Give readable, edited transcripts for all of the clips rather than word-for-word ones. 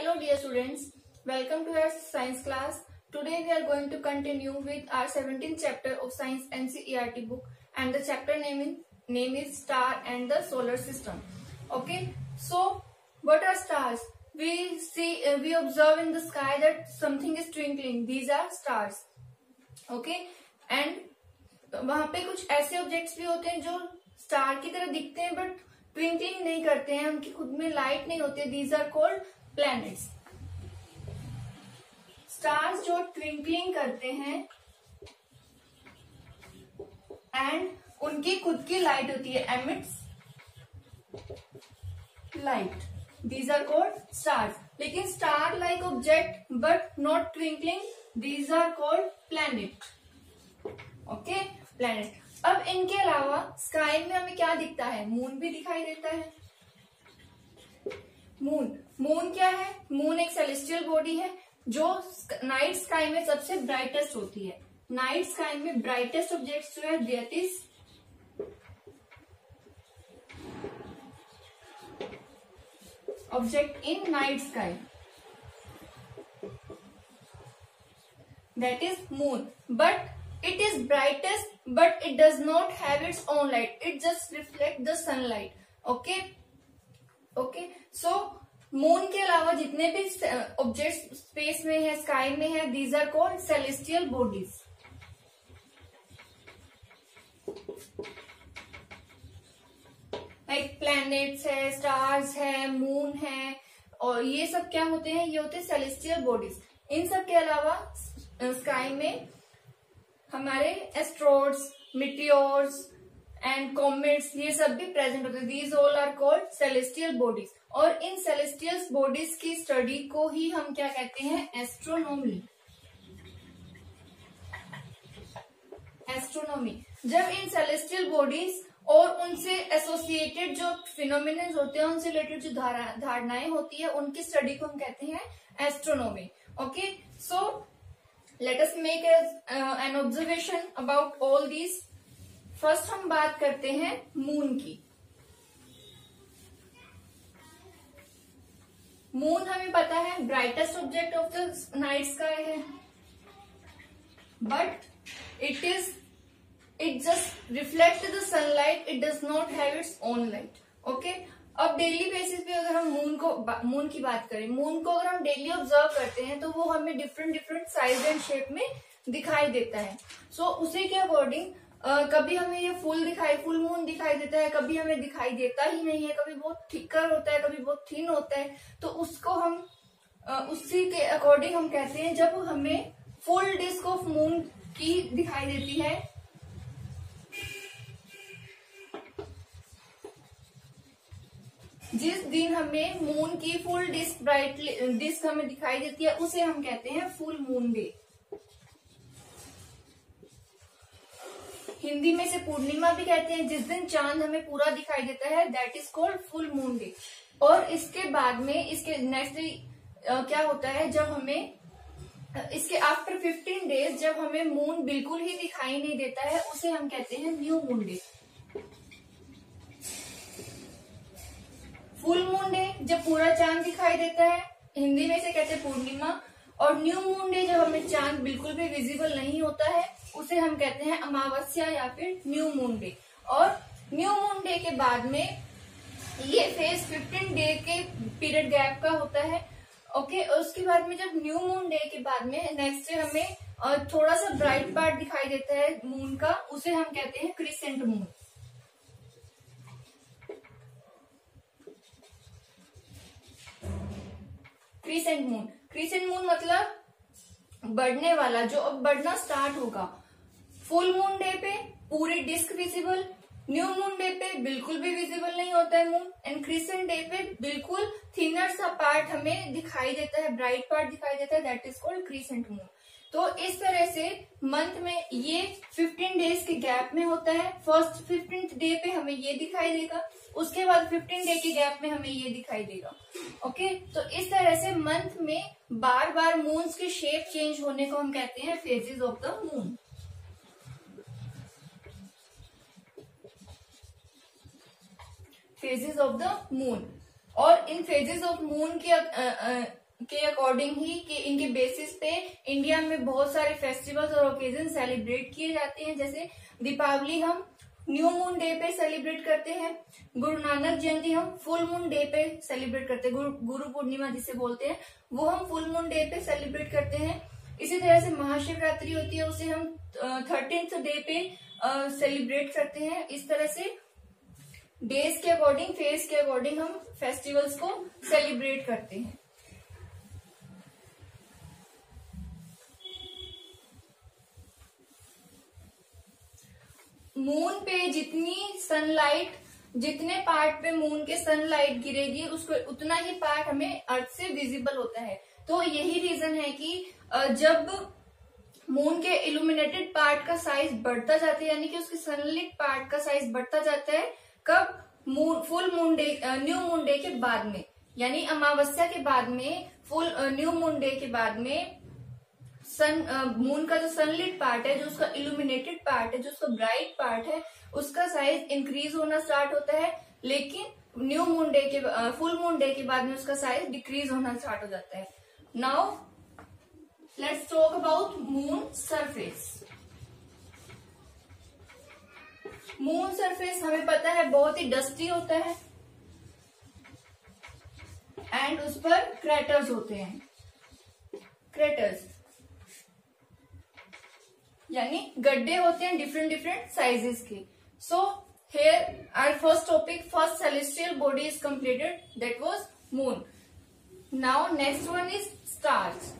Hello dear students, welcome to our science class. Today we are going to continue with our 17th chapter of Science NCERT book and the chapter name is Star and the Solar System. Okay, so what are stars? We observe in the sky that something is twinkling. These are stars. Okay, and वहां पे कुछ ऐसे objects भी होते हैं जो star की तरह दिखते हैं बट ट्विंकलिंग नहीं करते हैं, उनकी खुद में लाइट नहीं होती है. These are called planets. Stars जो ट्विंकलिंग करते हैं एंड उनकी खुद की लाइट होती है, emits light. These are called stars. लेकिन star like object but not twinkling, these are called planet. Okay, planet. अब इनके अलावा स्काई में हमें क्या दिखता है? मून भी दिखाई देता है. मून क्या है? मून एक सेलेस्टियल बॉडी है जो नाइट स्काई में सबसे ब्राइटेस्ट होती है. नाइट स्काई में ब्राइटेस्ट ऑब्जेक्ट जो है that is object in night sky, that is moon. But it is brightest but it does not have its own light, it just reflects the sunlight. okay, so moon के अलावा जितने भी object space में है, sky में है, these are called celestial bodies. Like planets है, stars है, मून है, और ये सब क्या होते हैं? ये होते हैं सेलेस्टियल बॉडीज. इन सब के अलावा स्काई में हमारे एस्ट्रॉइड्स, मिटियोर्स एंड कॉमेट्स, ये सब भी प्रेजेंट होते हैं. These all are called celestial bodies. और इन सेलेस्टियल बॉडीज की स्टडी को ही हम क्या कहते हैं? एस्ट्रोनॉमी. एस्ट्रोनॉमी. जब इन सेलेस्टियल बॉडीज और उनसे एसोसिएटेड जो फिनोमिना होते हैं, उनसे रिलेटेड जो धारणाएं होती है, उनकी स्टडी को हम कहते हैं astronomy. Okay, so let us make an observation about all these. First हम बात करते हैं मून की. मून हमें पता है brightest object of the night sky है, but it just reflects the sunlight, it does not have its own light. Okay, अब डेली बेसिस पे अगर हम मून की बात करें, मून को अगर हम डेली ऑब्जर्व करते हैं तो वो हमें डिफरेंट साइज एंड शेप में दिखाई देता है. सो उसी के अकॉर्डिंग कभी हमें ये फुल मून दिखाई देता है, कभी हमें दिखाई देता ही नहीं है, कभी बहुत थिकर होता है, कभी बहुत थिन होता है. तो उसको हम उसी के अकॉर्डिंग हम कहते हैं जब हमें फुल डिस्क ऑफ मून की दिखाई देती है, जिस दिन हमें मून की फुल डिस्क हमें दिखाई देती है, उसे हम कहते हैं फुल मून डे. हिंदी में से पूर्णिमा भी कहते हैं. जिस दिन चांद हमें पूरा दिखाई देता है, that is called full moon day. और इसके बाद में इसके नेक्स्ट डे क्या होता है? जब हमें इसके आफ्टर 15 डेज जब हमें मून बिल्कुल ही दिखाई नहीं देता है, उसे हम कहते हैं new moon day. Full moon day जब पूरा चांद दिखाई देता है, हिंदी में से कहते हैं पूर्णिमा. और न्यू मून डे जब हमें चांद बिल्कुल भी विजिबल नहीं होता है, उसे हम कहते हैं अमावस्या या फिर न्यू मून डे. और न्यू मून डे के बाद में ये फेज 15 डे के पीरियड गैप का होता है. ओके, और उसके बाद में जब न्यू मून डे के बाद में नेक्स्ट डे हमें थोड़ा सा ब्राइट पार्ट दिखाई देता है मून का, उसे हम कहते हैं क्रिसेंट मून. क्रिसेंट मून मतलब बढ़ने वाला, जो अब बढ़ना स्टार्ट होगा. फुल मून डे पे पूरी disc visible, new moon day पे बिल्कुल भी विजिबल नहीं होता है मून, एंड क्रिसेंट डे पे बिल्कुल थिनर सा पार्ट हमें दिखाई देता है, ब्राइट पार्ट दिखाई देता है, that is called crescent moon. तो इस तरह से मंथ में ये 15 डेज के गैप में होता है. फर्स्ट 15th डे पे हमें ये दिखाई देगा, उसके बाद 15 डे के गैप में हमें ये दिखाई देगा. ओके, तो इस तरह से मंथ में बार बार मून्स की शेप चेंज होने को हम कहते हैं phases of the moon. Phases of the moon. और इन फेजेस ऑफ मून के अकॉर्डिंग ही, कि इनके बेसिस पे इंडिया में बहुत सारे फेस्टिवल्स और ओकेजन सेलिब्रेट किए जाते हैं। जैसे दीपावली हम न्यू मून डे पे सेलिब्रेट करते हैं, गुरु नानक जयंती हम फुल मून डे पे सेलिब्रेट करते हैं, गुरु पूर्णिमा जिसे बोलते हैं वो हम फुल मून डे पे सेलिब्रेट करते हैं। इसी तरह से महाशिवरात्रि होती है, उसे हम 13th डे पे सेलिब्रेट करते हैं। इस तरह से डेज के अकॉर्डिंग, फेज के अकॉर्डिंग हम फेस्टिवल्स को सेलिब्रेट करते हैं। मून पे जितनी सनलाइट, जितने पार्ट पे मून के सनलाइट गिरेगी उसको उतना ही पार्ट हमें अर्थ से विजिबल होता है। तो यही रीजन है कि जब मून के इल्यूमिनेटेड पार्ट का साइज बढ़ता जाता है, यानी कि उसके सनलिट पार्ट का साइज बढ़ता जाता है, कब? Full moon day, new moon day के बाद में, यानी अमावस्या के बाद में, फुल न्यू मून डे के बाद में मून का जो सनलिट पार्ट है, जो उसका इल्यूमिनेटेड पार्ट है, जो उसका ब्राइट पार्ट है, उसका साइज इंक्रीज होना स्टार्ट होता है। लेकिन न्यू मून डे के, फुल मून डे के बाद में उसका साइज डिक्रीज होना स्टार्ट हो जाता है। Now let's talk about moon surface. Moon surface हमें पता है बहुत ही डस्टी होता है एंड उस पर क्रेटर्स होते हैं। क्रेटर्स यानी गड्ढे होते हैं डिफरेंट डिफरेंट साइजेस के। So here our first topic, first celestial body is completed, that was moon. Now next one is stars.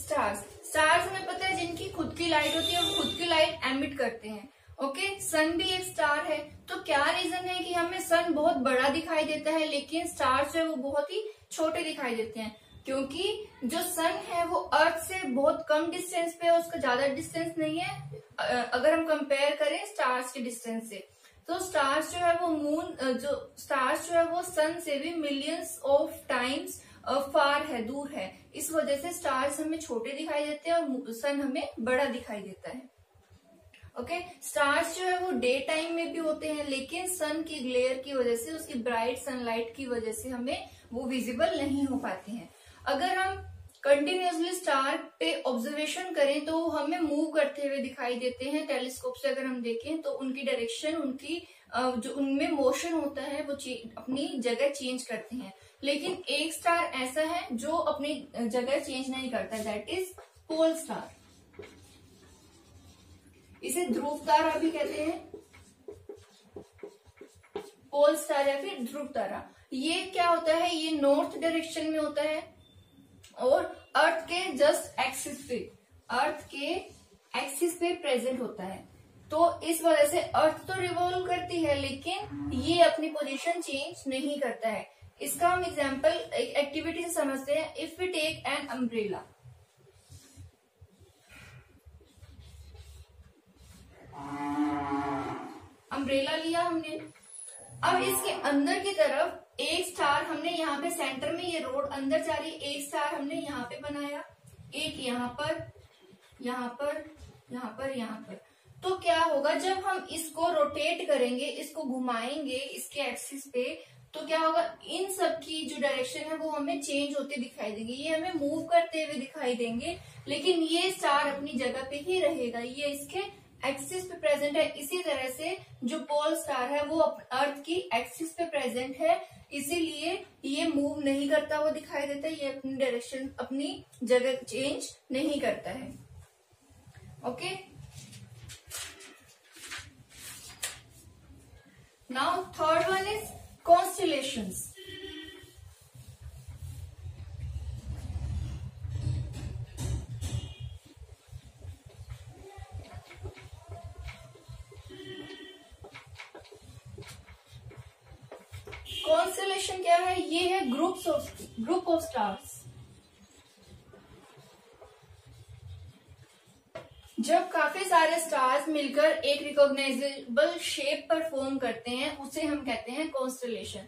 Stars हमें पता है जिनकी खुद की लाइट होती है, वो खुद की लाइट एमिट करते हैं। ओके, सन भी एक स्टार है। तो क्या रीजन है कि हमें सन बहुत बड़ा दिखाई देता है लेकिन स्टार्स जो है वो बहुत ही छोटे दिखाई देते हैं? क्योंकि जो सन है वो अर्थ से बहुत कम डिस्टेंस पे है, उसका ज्यादा डिस्टेंस नहीं है अगर हम कंपेयर करें स्टार्स के डिस्टेंस से। तो स्टार्स जो है वो स्टार्स जो है वो सन से भी मिलियंस ऑफ टाइम्स फार है, दूर है। इस वजह से स्टार्स हमें छोटे दिखाई देते हैं और सन हमें बड़ा दिखाई देता है। ओके, स्टार्स जो है वो डे टाइम में भी होते हैं लेकिन सन की ग्लेयर की वजह से, उसकी ब्राइट सनलाइट की वजह से हमें वो विजिबल नहीं हो पाते हैं। अगर हम कंटिन्यूअसली स्टार पे ऑब्जर्वेशन करें तो हमें मूव करते हुए दिखाई देते हैं। टेलीस्कोप से अगर हम देखें तो उनकी डायरेक्शन, उनकी जो उनमें मोशन होता है वो अपनी जगह चेंज करते हैं। लेकिन एक स्टार ऐसा है जो अपनी जगह चेंज नहीं करता, दैट इज पोल स्टार। इसे ध्रुव तारा भी कहते हैं, पोल स्टार या फिर ध्रुव तारा। ये क्या होता है? ये नॉर्थ डायरेक्शन में होता है और अर्थ के जस्ट एक्सिस पे, अर्थ के एक्सिस पे प्रेजेंट होता है। तो इस वजह से अर्थ तो रिवॉल्व करती है लेकिन ये अपनी पोजीशन चेंज नहीं करता है। इसका हम एग्जांपल एक एक्टिविटी से समझते हैं। If we take an umbrella, umbrella लिया हमने, अब इसके अंदर की तरफ एक स्टार हमने यहाँ पे सेंटर में, ये रोड अंदर जा रही है, एक स्टार हमने यहाँ पे बनाया, एक यहाँ पर, यहाँ पर, यहाँ पर, यहाँ पर। तो क्या होगा जब हम इसको रोटेट करेंगे, इसको घुमाएंगे इसके एक्सिस पे, तो क्या होगा? इन सब की जो डायरेक्शन है वो हमें चेंज होते दिखाई देंगे, ये हमें मूव करते हुए दिखाई देंगे लेकिन ये स्टार अपनी जगह पे ही रहेगा, ये इसके एक्सिस पे प्रेजेंट है। इसी तरह से जो पोल स्टार है वो अर्थ की एक्सिस पे प्रेजेंट है, इसीलिए ये मूव नहीं करता हुआ दिखाई देता है, ये अपनी डायरेक्शन, अपनी जगह चेंज नहीं करता है। Okay, now third one is constellations. Constellation क्या है? ये है ग्रुप ऑफ स्टार्स। जब काफी सारे स्टार्स मिलकर एक रिकॉग्नाइजेबल शेप पर फॉर्म करते हैं उसे हम कहते हैं कॉन्स्टेलेशन।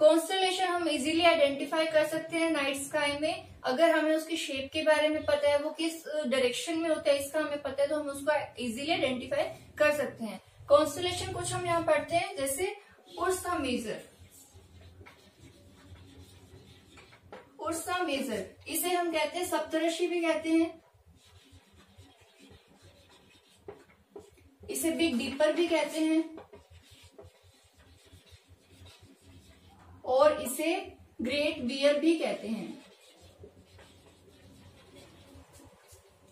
कॉन्स्टेलेशन हम इजीली आइडेंटिफाई कर सकते हैं नाइट स्काई में, अगर हमें उसकी शेप के बारे में पता है, वो किस डायरेक्शन में होता है इसका हमें पता है, तो हम उसको इजीली आइडेंटिफाई कर सकते हैं। कॉन्स्टेलेशन कुछ हम यहाँ पढ़ते हैं, जैसे उर्सा मेजर, उर्सा मेजर इसे हम कहते हैं सप्तऋषि भी कहते हैं, इसे बिग डीपर भी कहते हैं और इसे ग्रेट बियर भी कहते हैं।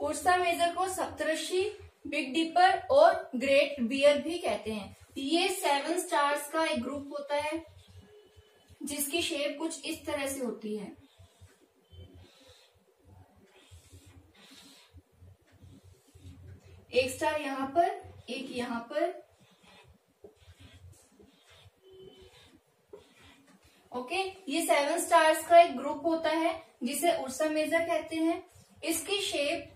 उर्सा मेजर को सप्तऋषि, बिग डीपर और ग्रेट बियर भी कहते हैं। ये 7 स्टार्स का एक ग्रुप होता है जिसकी शेप कुछ इस तरह से होती है। एक स्टार यहां पर, एक यहां पर। ओके, ये 7 स्टार्स का एक ग्रुप होता है जिसे उर्सा मेजर कहते हैं। इसकी शेप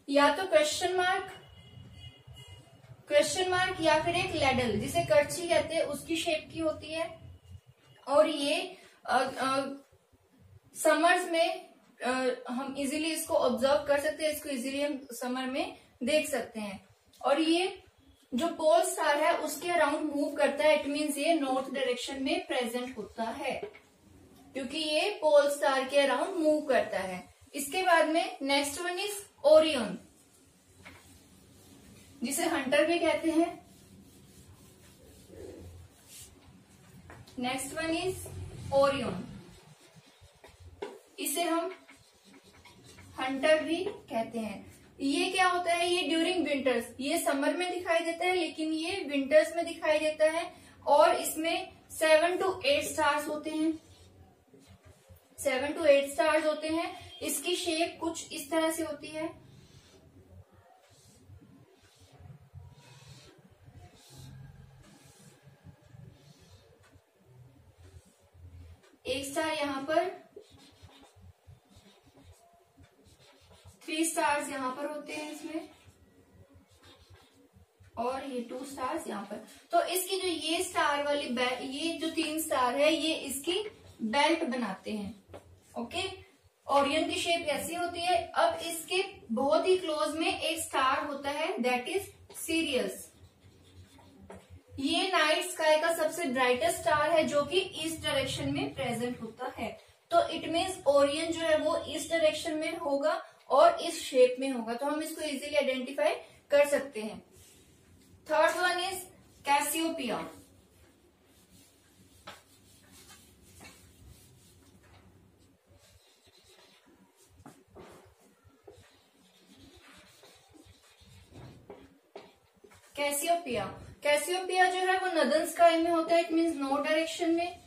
या तो क्वेश्चन मार्क या फिर एक लैडल जिसे करछी कहते हैं उसकी शेप की होती है। और ये समर्स में हम इजीली इसको ऑब्जर्व कर सकते हैं, इसको इजीली हम समर में देख सकते हैं। और ये जो पोल स्टार है उसके अराउंड मूव करता है, इट मीन्स ये नॉर्थ डायरेक्शन में प्रेजेंट होता है क्योंकि ये पोल स्टार के अराउंड मूव करता है। इसके बाद में नेक्स्ट वन इज ओरियन, जिसे हंटर भी कहते हैं। नेक्स्ट वन इज ओरियन, इसे हम हंटर भी कहते हैं। ये क्या होता है, ये ड्यूरिंग विंटर्स, ये समर में दिखाई देता है लेकिन ये विंटर्स में दिखाई देता है। और इसमें 7 to 8 स्टार्स होते हैं, 7 to 8 स्टार्स होते हैं। इसकी शेप कुछ इस तरह से होती है। एक स्टार यहां पर, 3 स्टार्स यहां पर होते हैं इसमें, और ये 2 स्टार्स यहां पर। तो इसकी जो ये स्टार वाली ये जो 3 स्टार है ये इसकी बेल्ट बनाते हैं। ओके, ओरियन की शेप ऐसी होती है। अब इसके बहुत ही क्लोज में एक स्टार होता है दैट इज सीरियस। ये नाइट स्काई का सबसे ब्राइटेस्ट स्टार है जो कि ईस्ट डायरेक्शन में प्रेजेंट होता है। तो इट मीन्स ओरियन जो है वो ईस्ट डायरेक्शन में होगा और इस शेप में होगा, तो हम इसको इजीली आइडेंटिफाई कर सकते हैं। Third one is Cassiopeia. Cassiopeia जो है वो नदर्न स्काई में होता है, इट मीन्स नॉर्थ डायरेक्शन में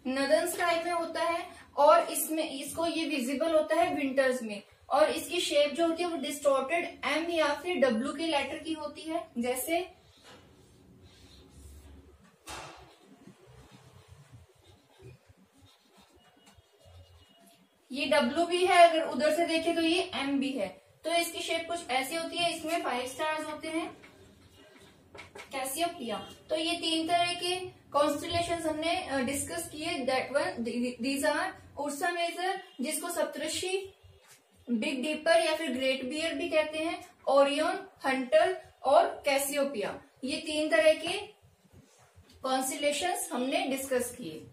नदर्न स्काई में होता है। और इसमें इसको ये विजिबल होता है विंटर्स में। और इसकी शेप जो होती है वो डिस्टॉर्टेड एम या फिर डब्ल्यू के लेटर की होती है। जैसे ये डब्ल्यू भी है, अगर उधर से देखें तो ये एम भी है। तो इसकी शेप कुछ ऐसी होती है। इसमें 5 स्टार्स होते हैं कैसियोपिया। तो ये 3 तरह के कॉन्स्टलेशंस हमने डिस्कस किए। That one these are Ursa Major, जिसको सप्तऋषि, बिग डीपर या फिर ग्रेट बियर भी कहते हैं, ओरियन, हंटर और कैसियोपिया। ये 3 तरह के कॉन्स्टलेशंस हमने डिस्कस किए।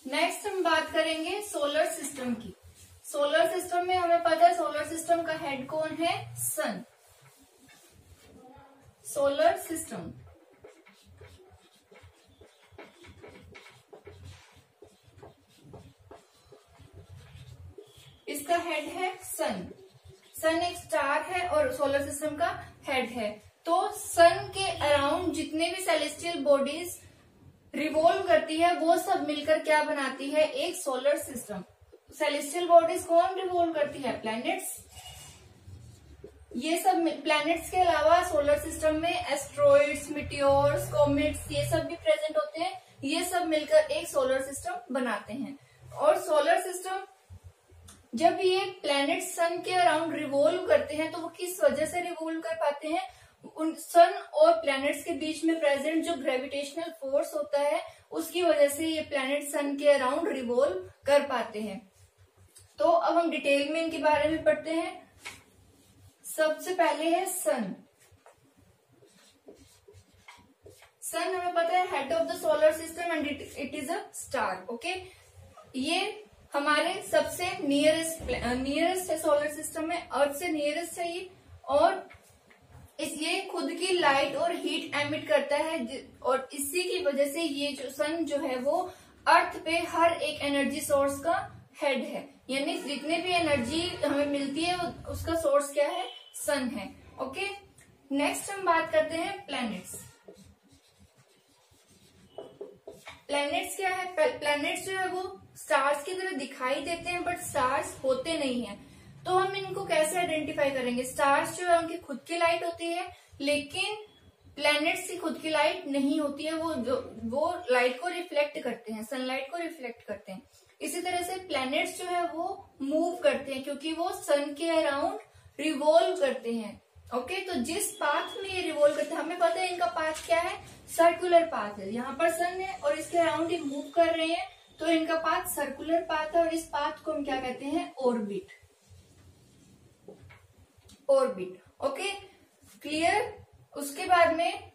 नेक्स्ट हम बात करेंगे सोलर सिस्टम की। सोलर सिस्टम में हमें पता है सोलर सिस्टम का हेड कौन है, सन। सोलर सिस्टम इसका हेड है सन। सन एक स्टार है और सोलर सिस्टम का हेड है। तो सन के अराउंड जितने भी सेलेस्टियल बॉडीज रिवॉल्व करती है वो सब मिलकर क्या बनाती है, एक सोलर सिस्टम। सेलेस्टियल बॉडीज कौन रिवॉल्व करती है, प्लैनेट्स। ये सब प्लैनेट्स के अलावा सोलर सिस्टम में एस्ट्रॉइड्स, मिटियोर्स, कॉमेट्स ये सब भी प्रेजेंट होते हैं। ये सब मिलकर एक सोलर सिस्टम बनाते हैं। और सोलर सिस्टम जब ये प्लैनेट सन के अराउंड रिवॉल्व करते हैं तो वो किस वजह से रिवॉल्व कर पाते हैं, उन सन और प्लैनेट्स के बीच में प्रेजेंट जो ग्रेविटेशनल फोर्स होता है उसकी वजह से ये प्लैनेट सन के अराउंड रिवॉल्व कर पाते हैं। तो अब हम डिटेल में इनके बारे में पढ़ते हैं। सबसे पहले है सन। सन हमें पता है head of the solar system and it is a star. Okay, ये हमारे सबसे नियरेस्ट है सोलर सिस्टम में, अर्थ से नियरेस्ट है ये, और ये खुद की लाइट और हीट एमिट करता है, और इसी की वजह से ये जो सन जो है वो अर्थ पे हर एक एनर्जी सोर्स का हेड है, यानी जितने भी एनर्जी हमें मिलती है उसका सोर्स क्या है, सन है। ओके, नेक्स्ट हम बात करते हैं प्लैनेट्स। प्लैनेट्स क्या है? प्लैनेट्स जो है वो स्टार्स की तरह दिखाई देते हैं बट स्टार्स होते नहीं हैं। तो हम इनको कैसे आइडेंटिफाई करेंगे? स्टार्स जो है उनकी खुद की लाइट होती है, लेकिन प्लैनेट्स की खुद की लाइट नहीं होती है, वो लाइट को रिफ्लेक्ट करते हैं, सनलाइट को रिफ्लेक्ट करते हैं। इसी तरह से प्लैनेट्स जो है वो मूव करते हैं क्योंकि वो सन के अराउंड रिवॉल्व करते हैं। ओके, तो जिस पाथ में ये रिवॉल्व करते हैं, हमें पता है इनका पाथ क्या है, सर्कुलर पाथ है। यहाँ पर सन है और इसके अराउंड ये मूव कर रहे हैं, तो इनका पाथ सर्कुलर पाथ है, और इस पाथ को हम क्या कहते हैं, ऑर्बिट। Orbit, okay, clear. उसके बाद में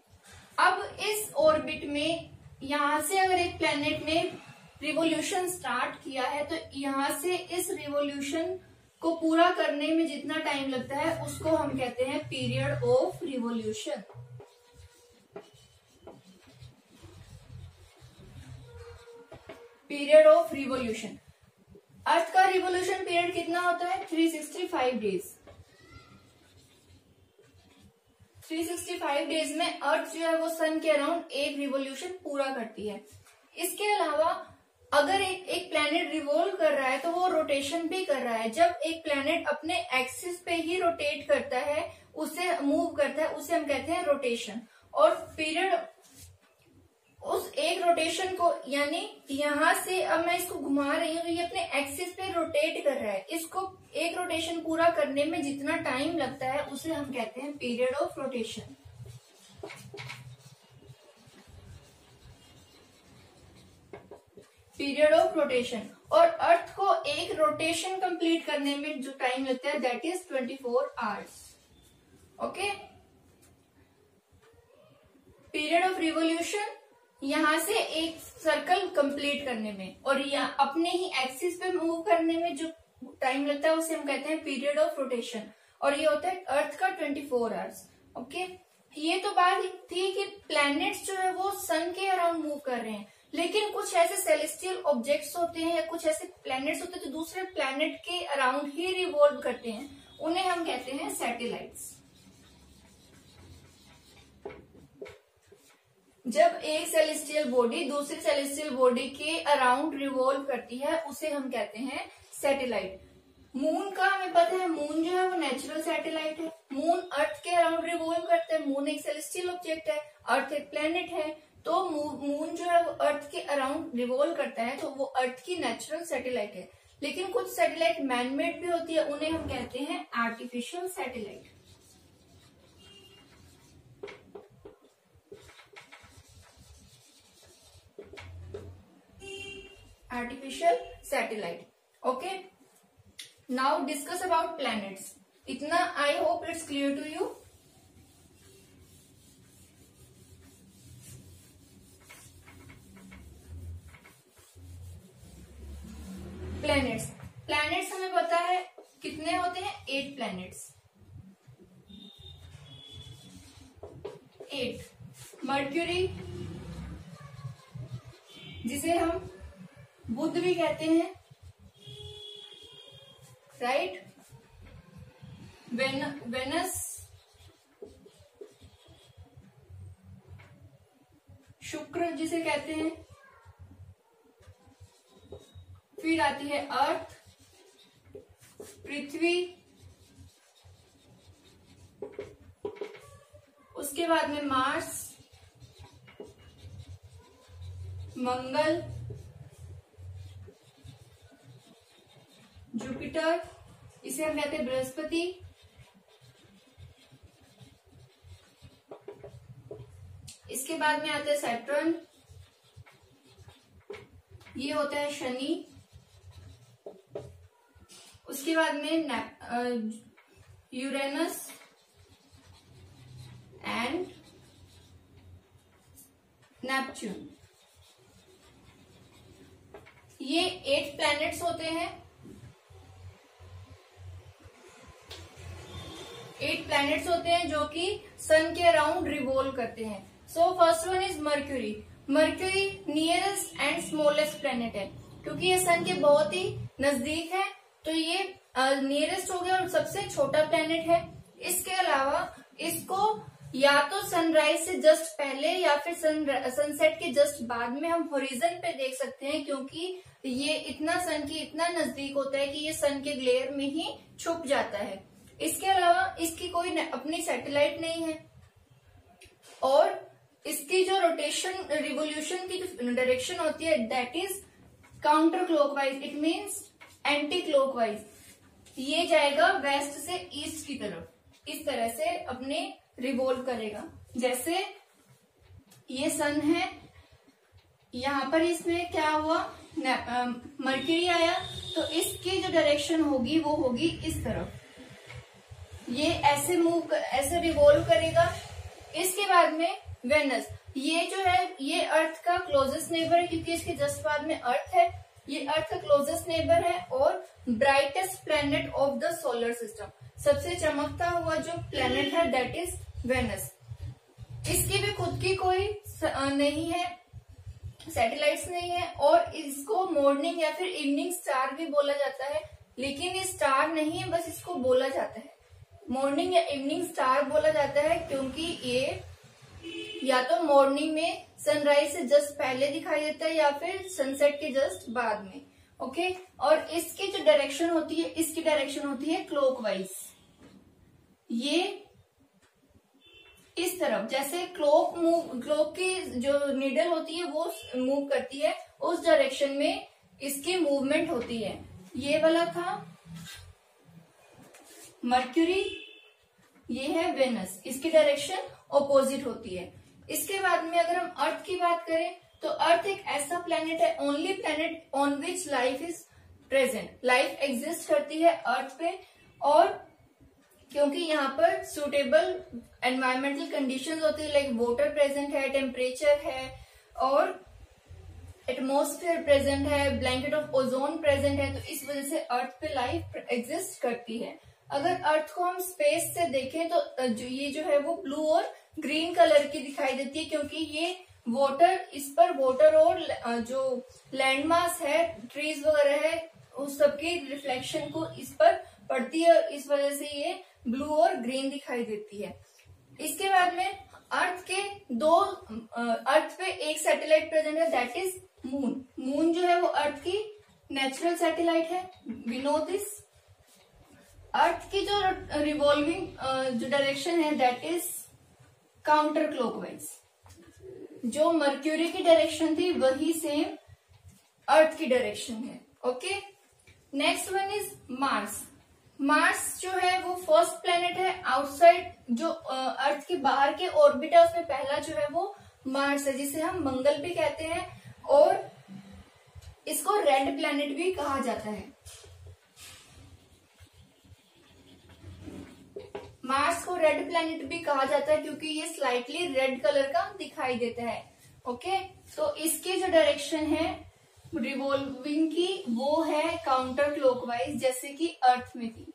अब इस ऑर्बिट में यहां से अगर एक प्लेनेट ने रिवोल्यूशन स्टार्ट किया है, तो यहां से इस रिवोल्यूशन को पूरा करने में जितना टाइम लगता है उसको हम कहते हैं period of revolution. Period of revolution. Earth का रिवोल्यूशन पीरियड कितना होता है? 365 डेज। 365 डेज में अर्थ जो है वो सन के अराउंड एक रिवोल्यूशन पूरा करती है। इसके अलावा अगर एक प्लैनेट रिवॉल्व कर रहा है तो वो रोटेशन भी कर रहा है। जब एक प्लैनेट अपने एक्सिस पे ही रोटेट करता है, उसे मूव करता है, उसे हम कहते हैं रोटेशन। और पीरियड उस एक रोटेशन को, यानी यहां से अब मैं इसको घुमा रही हूँ तो ये अपने एक्सिस पे रोटेट कर रहा है, इसको एक रोटेशन पूरा करने में जितना टाइम लगता है उसे हम कहते हैं period of rotation. Period of rotation. और अर्थ को एक रोटेशन कंप्लीट करने में जो टाइम लगता है that is 24 hours. Okay, period of revolution यहां से एक सर्कल कंप्लीट करने में और अपने ही एक्सिस पे मूव करने में जो टाइम लगता है उसे हम कहते हैं पीरियड ऑफ रोटेशन, और ये होता है अर्थ का 24 आवर्स। ओके, ये तो बात थी कि प्लैनेट्स जो है वो सन के अराउंड मूव कर रहे हैं, लेकिन कुछ ऐसे सेलेस्टियल ऑब्जेक्ट्स होते हैं या कुछ ऐसे प्लैनेट्स होते हैं जो दूसरे प्लैनेट के अराउंड ही रिवॉल्व करते हैं, उन्हें हम कहते हैं सैटेलाइट्स। जब एक सेलेस्टियल बॉडी दूसरी सेलेस्टियल बॉडी के अराउंड रिवॉल्व करती है उसे हम कहते हैं सैटेलाइट। मून का हमें पता है, मून जो है वो नेचुरल सैटेलाइट है। मून अर्थ के अराउंड रिवॉल्व करता है। मून एक सेलेस्टियल ऑब्जेक्ट है, अर्थ एक प्लेनेट है, तो मून जो है वो अर्थ के अराउंड रिवॉल्व करता है, तो वो अर्थ की नेचुरल सैटेलाइट है। लेकिन कुछ सैटेलाइट मैनमेड भी होती है, उन्हें हम कहते हैं artificial satellite. Artificial satellite. Okay, now discuss about planets. इतना I hope it's clear to you. Planets, planets हमें पता है कितने होते हैं, 8 प्लैनेट्स। 8 मर्क्यूरी, जिसे हम बुध भी कहते हैं, राइट, वेनस, शुक्र जिसे कहते हैं, फिर आती है अर्थ, पृथ्वी, उसके बाद में मार्स, मंगल, जुपिटर, इसे हम कहते हैं बृहस्पति, इसके बाद में आता है सैटर्न, ये होता है शनि, उसके बाद में यूरेनस एंड नेपच्यून। ये 8 प्लैनेट्स होते हैं, 8 प्लैनेट्स होते हैं जो कि सन के अराउंड रिवॉल्व करते हैं। So first one is mercury. Mercury nearest and smallest planet है, क्योंकि ये सन के बहुत ही नजदीक है तो ये नियरेस्ट हो गया और सबसे छोटा प्लैनेट है। इसके अलावा इसको या तो सनराइज से जस्ट पहले या फिर सनसेट के जस्ट बाद में हम होरिजन पे देख सकते हैं, क्योंकि ये इतना सन के इतना नजदीक होता है कि ये सन के ग्लेयर में ही छुप जाता है। इसके अलावा इसकी कोई अपनी सैटेलाइट नहीं है और इसकी जो रोटेशन रिवोल्यूशन की जो डायरेक्शन होती है that is counter clockwise, it means anti clockwise. ये जाएगा वेस्ट से ईस्ट की तरफ, इस तरह से अपने रिवॉल्व करेगा। जैसे ये सन है, यहाँ पर इसमें क्या हुआ, मर्क्यूरी आया तो इसकी जो डायरेक्शन होगी वो होगी इस तरफ, ये ऐसे रिवॉल्व करेगा। इसके बाद में वेनस, ये जो है ये अर्थ का क्लोजेस्ट नेबर है, क्योंकि इसके जस्ट बाद में अर्थ है, ये अर्थ का क्लोजेस्ट नेबर है और brightest planet of the solar system, सबसे चमकता हुआ जो प्लैनेट है दैट इज वेनस। इसकी भी खुद की कोई नहीं है, सैटेलाइट्स नहीं है और इसको मॉर्निंग या फिर इवनिंग स्टार भी बोला जाता है, लेकिन ये स्टार नहीं है, बस इसको बोला जाता है मॉर्निंग या इवनिंग स्टार बोला जाता है, क्योंकि ये या तो मॉर्निंग में सनराइज से जस्ट पहले दिखाई देता है या फिर सनसेट के जस्ट बाद में। ओके, और इसकी जो डायरेक्शन होती है, इसकी डायरेक्शन होती है क्लॉकवाइज। ये इस तरफ, जैसे क्लॉक की जो नीडल होती है वो मूव करती है, उस डायरेक्शन में इसकी मूवमेंट होती है। ये वाला था मर्क्यूरी, ये है वेनस, इसकी डायरेक्शन ऑपोजिट होती है। इसके बाद में अगर हम अर्थ की बात करें तो अर्थ एक ऐसा प्लेनेट है, only planet on which life is present, life exist करती है अर्थ पे, और क्योंकि यहाँ पर सुटेबल एनवायरमेंटल कंडीशंस होती है, लाइक वाटर प्रेजेंट है, टेम्परेचर है और एटमॉस्फेयर प्रेजेंट है, ब्लैंकेट ऑफ ओजोन प्रेजेंट है, तो इस वजह से अर्थ पे लाइफ एग्जिस्ट करती है। अगर अर्थ को हम स्पेस से देखें तो ये जो है वो ब्लू और ग्रीन कलर की दिखाई देती है, क्योंकि ये वाटर, इस पर वाटर और जो लैंड मास है, ट्रीज वगैरह है, उस सबकी रिफ्लेक्शन को इस पर पड़ती है, इस वजह से ये ब्लू और ग्रीन दिखाई देती है। इसके बाद में अर्थ पे एक सैटेलाइट प्रेजेंट है दैट इज मून। मून जो है वो अर्थ की नेचुरल सैटेलाइट है, वी नो दिस। अर्थ की जो रिवॉल्विंग जो डायरेक्शन है दैट इज काउंटर क्लॉकवाइज। जो मर्क्यूरी की डायरेक्शन थी वही सेम अर्थ की डायरेक्शन है। Okay, next one is Mars. Mars जो है वो फर्स्ट प्लेनेट है आउटसाइड, जो अर्थ के बाहर के ऑर्बिट है उसमें पहला जो है वो मार्स है, जिसे हम मंगल भी कहते हैं और इसको रेड प्लेनेट भी कहा जाता है। मार्स को रेड प्लेनेट भी कहा जाता है क्योंकि ये स्लाइटली रेड कलर का दिखाई देता है। ओके, तो इसकी जो डायरेक्शन है रिवॉल्विंग की वो है काउंटर क्लॉकवाइज, जैसे कि अर्थ में थी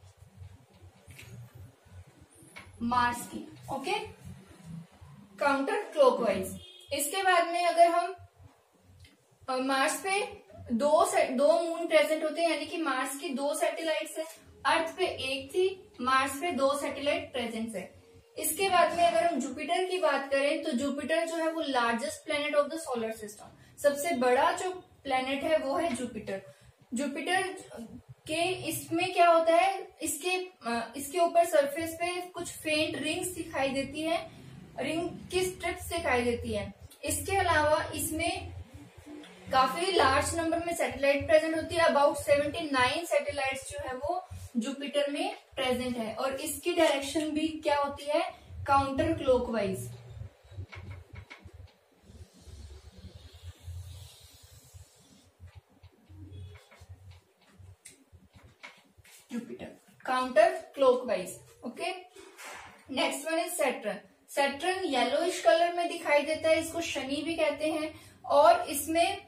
मार्स की। Okay, counter clockwise. इसके बाद में अगर हम मार्स पे दो मून प्रेजेंट होते हैं, यानी कि मार्स की 2 सैटेलाइट्स है, अर्थ पे एक थी, मार्स पे 2 सैटेलाइट प्रेजेंट है। इसके बाद में अगर हम जुपिटर की बात करें तो जुपिटर जो है वो largest planet of the solar system, सबसे बड़ा जो प्लेनेट है वो है जुपिटर। जुपिटर के इसमें क्या होता है, इसके ऊपर सरफेस पे कुछ फेंट रिंग्स दिखाई देती है, रिंग की स्ट्रिप्स दिखाई देती है। इसके अलावा इसमें काफी लार्ज नंबर में सैटेलाइट प्रेजेंट होती है, अबाउट 79 सैटेलाइट्स जो है वो जुपिटर में प्रेजेंट है, और इसकी डायरेक्शन भी क्या होती है, counter clockwise. Jupiter counter clockwise. Okay, next one is Saturn. Saturn yellowish colour में दिखाई देता है, इसको शनि भी कहते हैं। और इसमें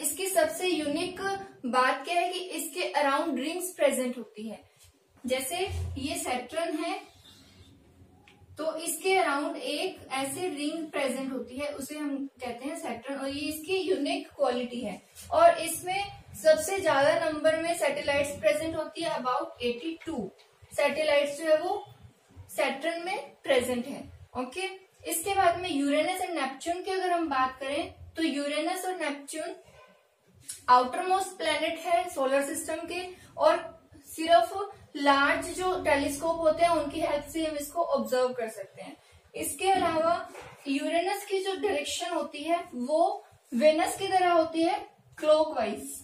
इसकी सबसे यूनिक बात क्या है कि इसके अराउंड रिंग्स प्रेजेंट होती है। जैसे ये सैटर्न है तो इसके अराउंड एक ऐसे रिंग प्रेजेंट होती है, उसे हम कहते हैं सैटर्न, और ये इसकी यूनिक क्वालिटी है। और इसमें सबसे ज्यादा नंबर में सैटेलाइट्स प्रेजेंट होती है, अबाउट 82 सैटेलाइट्स जो है वो सैटर्न में प्रेजेंट है। ओके, इसके बाद में यूरेनस एंड नेपच्यून की अगर हम बात करें तो यूरेनस और नेपच्यून आउटर मोस्ट प्लेनेट है सोलर सिस्टम के, और सिर्फ लार्ज जो टेलीस्कोप होते हैं उनकी हेल्प से हम इसको ऑब्जर्व कर सकते हैं। इसके अलावा यूरेनस की जो डायरेक्शन होती है वो वेनस की तरह होती है, क्लॉकवाइज।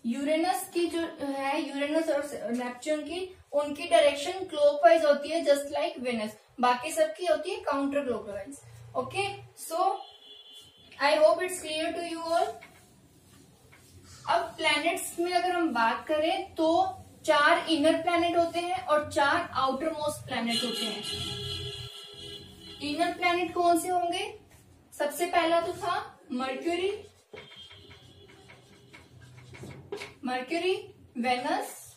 यूरेनस की जो है, यूरेनस और नेपच्यून की, उनकी डायरेक्शन क्लॉकवाइज होती है जस्ट लाइक वेनस, बाकी सबकी होती है counter clockwise. Okay, so I hope it's clear to you all. अब प्लैनेट्स में अगर हम बात करें तो 4 इनर प्लैनेट होते हैं और 4 आउटर मोस्ट प्लैनेट होते हैं। इनर प्लैनेट कौन से होंगे? सबसे पहला तो था Mercury, Venus,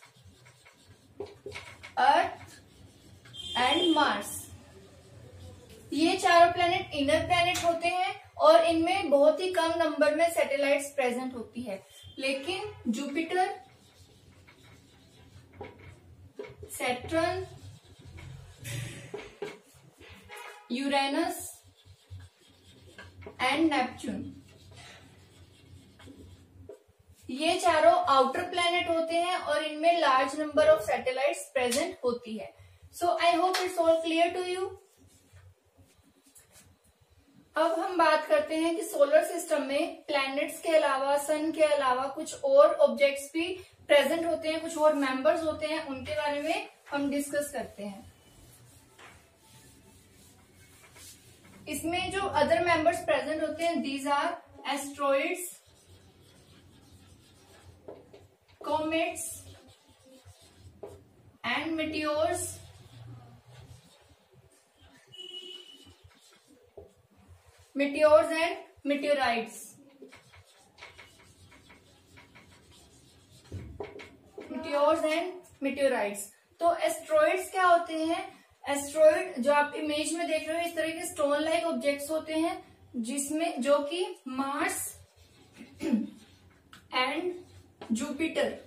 Earth and Mars. ये चारों प्लैनेट इनर प्लैनेट होते हैं और इनमें बहुत ही कम नंबर में सैटेलाइट्स प्रेजेंट होती है। लेकिन Jupiter, Saturn, Uranus and Neptune, ये चारों आउटर प्लैनेट होते हैं और इनमें large number of satellites present होती है। So I hope it's all clear to you. अब हम बात करते हैं कि सोलर सिस्टम में प्लैनेट्स के अलावा, सन के अलावा कुछ और ऑब्जेक्ट्स भी प्रेजेंट होते हैं, कुछ और मेंबर्स होते हैं, उनके बारे में हम डिस्कस करते हैं। इसमें जो अदर मेंबर्स प्रेजेंट होते हैं, these are asteroids, comets and meteors, meteors and meteorites। meteors and meteorites। तो एस्ट्रॉइड्स क्या होते हैं? एस्ट्रॉइड जो आप इमेज में देख रहे हो, इस तरह के स्टोन लाइक ऑब्जेक्ट्स होते हैं जिसमें, जो कि Mars and Jupiter,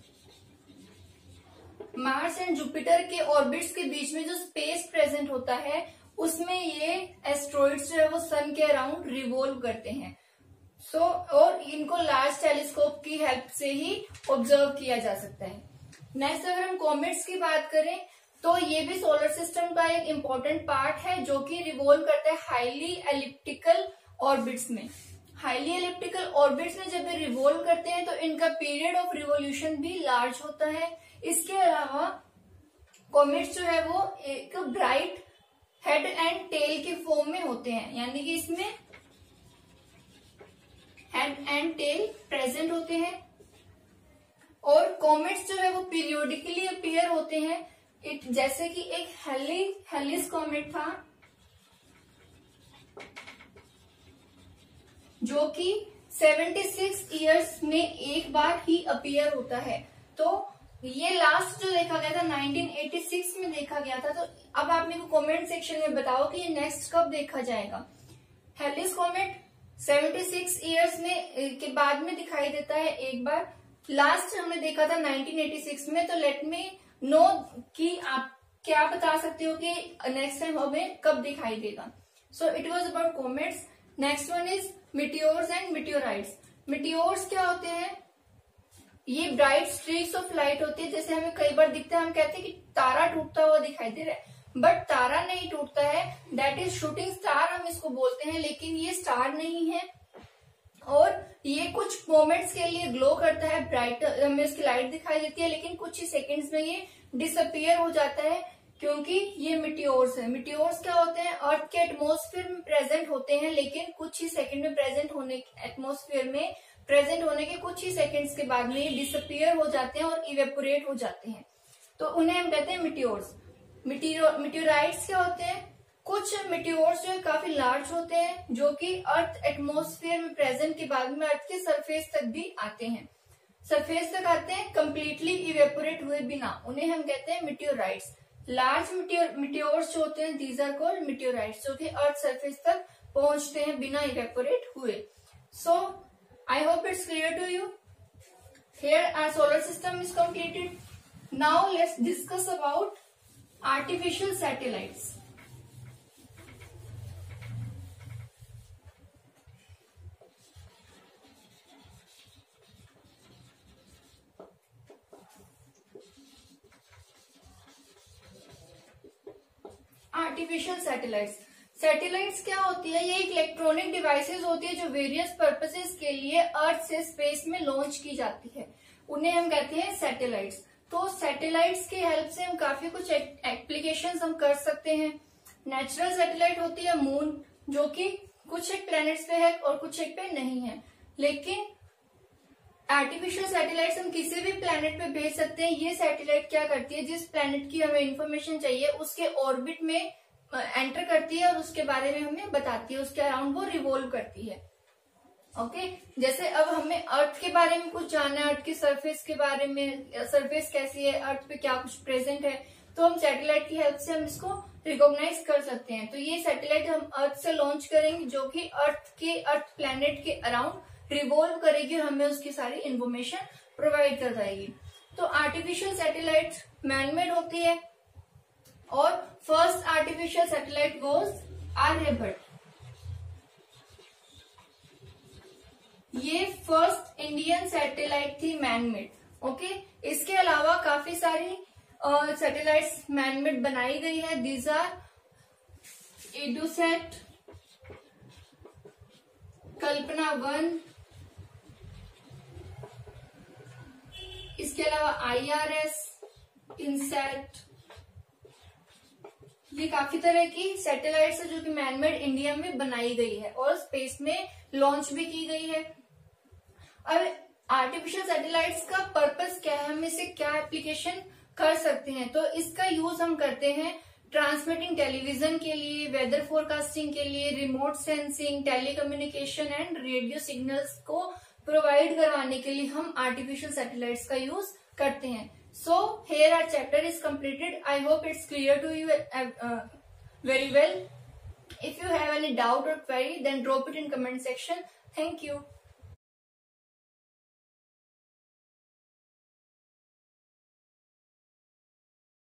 Mars and Jupiter के ऑर्बिट्स के बीच में जो स्पेस प्रेजेंट होता है उसमें ये एस्ट्रॉइड्स जो है वो सन के अराउंड रिवॉल्व करते हैं। और इनको लार्ज टेलीस्कोप की हेल्प से ही ऑब्जर्व किया जा सकता है। नेक्स्ट अगर हम कॉमेट्स की बात करें तो ये भी सोलर सिस्टम का एक इम्पोर्टेंट पार्ट है जो कि रिवॉल्व करता है हाईली एलिप्टिकल ऑर्बिट्स में। हाईली एलिप्टिकल ऑर्बिट्स में जब ये रिवॉल्व करते हैं तो इनका पीरियड ऑफ रिवोल्यूशन भी लार्ज होता है। इसके अलावा कॉमेट्स जो है वो एक ब्राइट हेड एंड टेल के फॉर्म में होते हैं, यानी कि इसमें हेड एंड टेल प्रेजेंट होते हैं। और कॉमेट्स जो है वो पीरियोडिकली अपीयर होते हैं। जैसे कि एक हेलिस कॉमेट था जो कि 76 इयर्स में एक बार ही अपीयर होता है। तो ये लास्ट जो देखा गया था 1986 में देखा गया था। तो अब आप मेरे को कमेंट सेक्शन में बताओ कि ये नेक्स्ट कब देखा जाएगा। हेलिस कॉमेट 76 इयर्स में के बाद में दिखाई देता है एक बार। लास्ट हमने देखा था 1986 में। तो लेट मी नो कि आप क्या बता सकते हो कि नेक्स्ट टाइम हमें कब दिखाई देगा। So it was about comets. Next one is meteors and meteorites. Meteors क्या होते हैं? ये ब्राइट स्ट्रीक्स ऑफ लाइट होती है, जैसे हमें कई बार दिखता है, हम कहते हैं कि तारा टूटता हुआ दिखाई दे रहा है, बट तारा नहीं टूटता है, दैट इज शूटिंग स्टार हम इसको बोलते हैं, लेकिन ये स्टार नहीं है। और ये कुछ मोमेंट्स के लिए ग्लो करता है, ब्राइट हमें इसकी लाइट दिखाई देती है, लेकिन कुछ ही सेकंड्स में ये डिसअपियर हो जाता है क्योंकि ये मिटियोर्स है। मिटियोर्स क्या होते हैं? अर्थ के एटमॉस्फेयर में प्रेजेंट होते हैं, लेकिन कुछ ही सेकंड में प्रेजेंट होने एटमॉस्फेयर में प्रेजेंट होने के कुछ ही सेकेंड्स के बाद में ये डिसअपियर हो जाते हैं और इवेपोरेट हो जाते हैं, तो उन्हें हम कहते हैं मिटियोर्स। मिटियोराइट्स क्या होते हैं? कुछ मिटियोर्स जो है काफी लार्ज होते हैं, जो कि अर्थ एटमॉस्फेयर में प्रेजेंट के बाद में अर्थ के सरफेस तक भी आते हैं, सरफेस तक आते हैं कंप्लीटली इवेपोरेट हुए बिना, उन्हें हम कहते हैं मिटियोराइट्स। लार्ज मिटियोर्स जो होते हैं दीज आर कॉल्ड मिटियोराइट्स, जो कि अर्थ सरफेस तक पहुंचते हैं बिना इवेपोरेट हुए। So I hope it's clear to you. Here our solar system is completed. Now let's discuss about artificial satellites. Artificial satellites क्या होती है? ये एक इलेक्ट्रॉनिक डिवाइसेस होती है जो वेरियस पर्पसेस के लिए अर्थ से स्पेस में लॉन्च की जाती है, उन्हें हम कहते हैं सैटेलाइट्स। तो सैटेलाइट्स की हेल्प से हम काफी कुछ एप्लीकेशंस हम कर सकते हैं। नेचुरल सैटेलाइट होती है मून, जो कि कुछ एक प्लैनेट्स पे है और कुछ एक पे नहीं है, लेकिन आर्टिफिशियल सैटेलाइट्स हम किसी भी प्लैनेट पे भेज सकते हैं। ये सैटेलाइट क्या करती है, जिस प्लैनेट की हमें इंफॉर्मेशन चाहिए उसके ऑर्बिट में एंटर करती है और उसके बारे में हमें बताती है, उसके अराउंड वो रिवॉल्व करती है। ओके, जैसे अब हमें अर्थ के बारे में कुछ जानना है, अर्थ की सरफेस के बारे में, सरफेस कैसी है, अर्थ पे क्या कुछ प्रेजेंट है, तो हम सैटेलाइट की हेल्प से हम इसको रिकॉग्नाइज कर सकते हैं। तो ये सैटेलाइट हम अर्थ से लॉन्च करेंगे, जो कि अर्थ प्लैनेट के अराउंड रिवॉल्व करेगी और हमें उसकी सारी इंफॉर्मेशन प्रोवाइड कर जाएगी। तो आर्टिफिशियल सैटेलाइट मैनमेड होती है और first artificial satellite was Aryabhata. ये फर्स्ट इंडियन सैटेलाइट थी मैनमेड। ओके, इसके अलावा काफी सारी सैटेलाइट्स मैनमेड बनाई गई है। दीज आर एडुसैट, कल्पना 1, इसके अलावा IRS, इनसैट, ये काफी तरह की सैटेलाइट्स है जो कि मैनमेड इंडिया में बनाई गई है और स्पेस में लॉन्च भी की गई है। अब आर्टिफिशियल सैटेलाइट्स का पर्पस क्या है, हम इसे क्या एप्लीकेशन कर सकते हैं? तो इसका यूज हम करते हैं ट्रांसमिटिंग टेलीविजन के लिए, वेदर फोरकास्टिंग के लिए, remote sensing, telecommunication and radio signals को प्रोवाइड करवाने के लिए हम आर्टिफिशियल सैटेलाइट्स का यूज करते हैं। So here our chapter is completed. I hope it's clear to you very well. If you have any doubt or query, then drop it in comment section. Thank you.